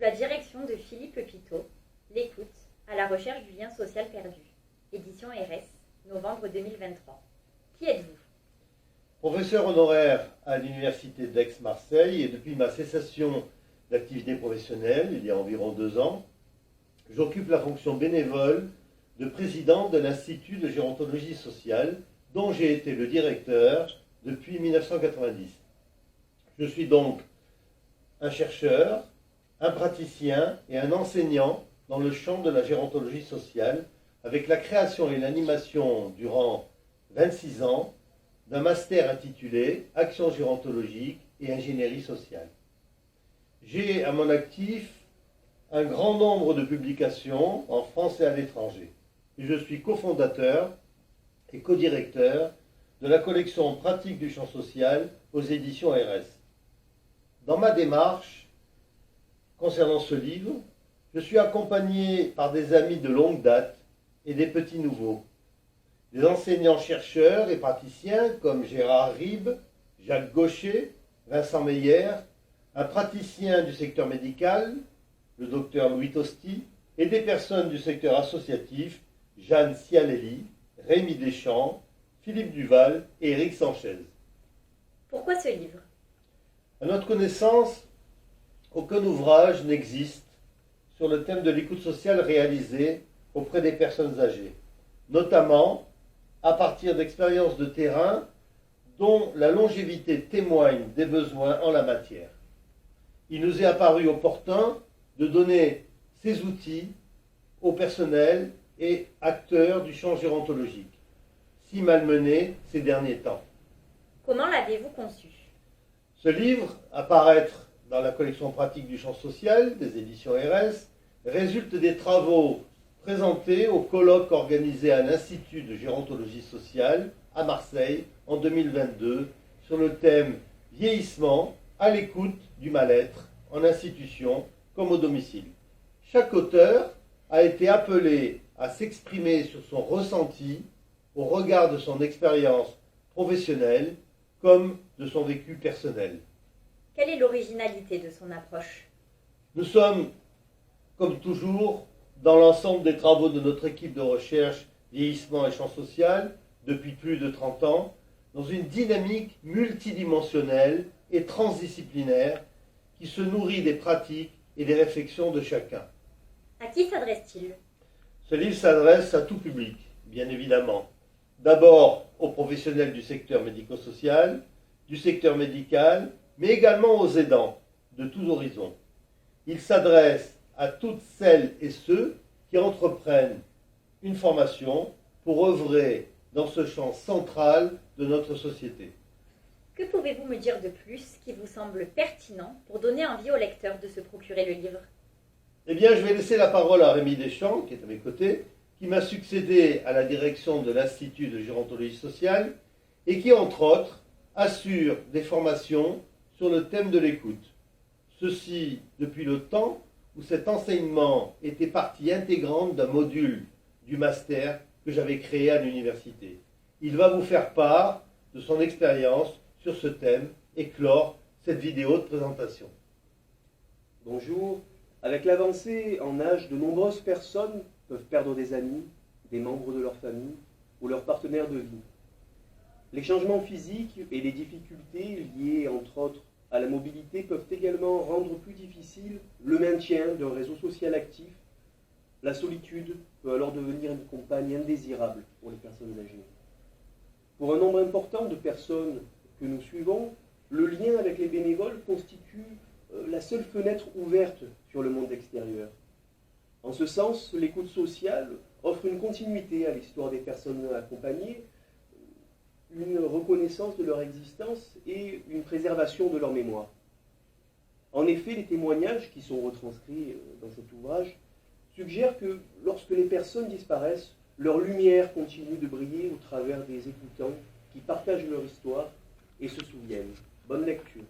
la direction de Philippe Pitot, l'écoute à la recherche du lien social perdu. Édition RS, novembre 2023. Qui êtes-vous? Professeur honoraire à l'Université d'Aix-Marseille et depuis ma cessation d'activité professionnelle, il y a environ 2 ans, j'occupe la fonction bénévole de président de l'Institut de gérontologie sociale, dont j'ai été le directeur depuis 1990. Je suis donc un chercheur, un praticien et un enseignant dans le champ de la gérontologie sociale, avec la création et l'animation durant 26 ans d'un master intitulé Action gérontologique et ingénierie sociale. J'ai à mon actif un grand nombre de publications en France et à l'étranger. Et je suis cofondateur et codirecteur de la collection Pratique du champ social aux éditions RS. Dans ma démarche concernant ce livre, je suis accompagné par des amis de longue date et des petits nouveaux. Des enseignants-chercheurs et praticiens comme Gérard Ribes, Jacques Gaucher, Vincent Meyer, un praticien du secteur médical, le docteur Louis Tosti, et des personnes du secteur associatif, Jeanne Cialelli, Rémi Deschamps, Philippe Duval et Éric Sanchez. Pourquoi ce livre? À notre connaissance, aucun ouvrage n'existe sur le thème de l'écoute sociale réalisée auprès des personnes âgées, notamment à partir d'expériences de terrain dont la longévité témoigne des besoins en la matière. Il nous est apparu opportun de donner ces outils au personnel et acteurs du champ gérontologique, si malmenés ces derniers temps. Comment l'avez-vous conçu? Ce livre, à paraître dans la collection pratique du champ social des éditions RS, résulte des travaux présentés au colloque organisé à l'Institut de gérontologie sociale à Marseille en 2022 sur le thème « Vieillissement à l'écoute du mal-être en institution comme au domicile ». Chaque auteur a été appelé à s'exprimer sur son ressenti au regard de son expérience professionnelle comme de son vécu personnel. Quelle est l'originalité de son approche? Nous sommes, comme toujours, dans l'ensemble des travaux de notre équipe de recherche Vieillissement et champ social, depuis plus de 30 ans, dans une dynamique multidimensionnelle et transdisciplinaire qui se nourrit des pratiques et des réflexions de chacun. À qui s'adresse-t-il? Ce livre s'adresse à tout public, bien évidemment. D'abord aux professionnels du secteur médico-social, du secteur médical, mais également aux aidants de tous horizons. Il s'adresse à toutes celles et ceux qui entreprennent une formation pour œuvrer dans ce champ central de notre société. Que pouvez-vous me dire de plus qui vous semble pertinent pour donner envie aux lecteurs de se procurer le livre? Eh bien, je vais laisser la parole à Rémi Deschamps, qui est à mes côtés, qui m'a succédé à la direction de l'Institut de gérontologie sociale et qui, entre autres, assure des formations sur le thème de l'écoute. Ceci depuis le temps où cet enseignement était partie intégrante d'un module du master que j'avais créé à l'université. Il va vous faire part de son expérience sur ce thème et clore cette vidéo de présentation. Bonjour. Avec l'avancée en âge, de nombreuses personnes peuvent perdre des amis, des membres de leur famille ou leurs partenaires de vie. Les changements physiques et les difficultés liées, entre autres, à la mobilité peuvent également rendre plus difficile le maintien d'un réseau social actif. La solitude peut alors devenir une compagne indésirable pour les personnes âgées. Pour un nombre important de personnes que nous suivons, le lien avec les bénévoles constitue la seule fenêtre ouverte sur le monde extérieur. En ce sens, l'écoute sociale offre une continuité à l'histoire des personnes accompagnées, une reconnaissance de leur existence et une préservation de leur mémoire. En effet, les témoignages qui sont retranscrits dans cet ouvrage suggèrent que lorsque les personnes disparaissent, leur lumière continue de briller au travers des écoutants qui partagent leur histoire et se souviennent. Bonne lecture.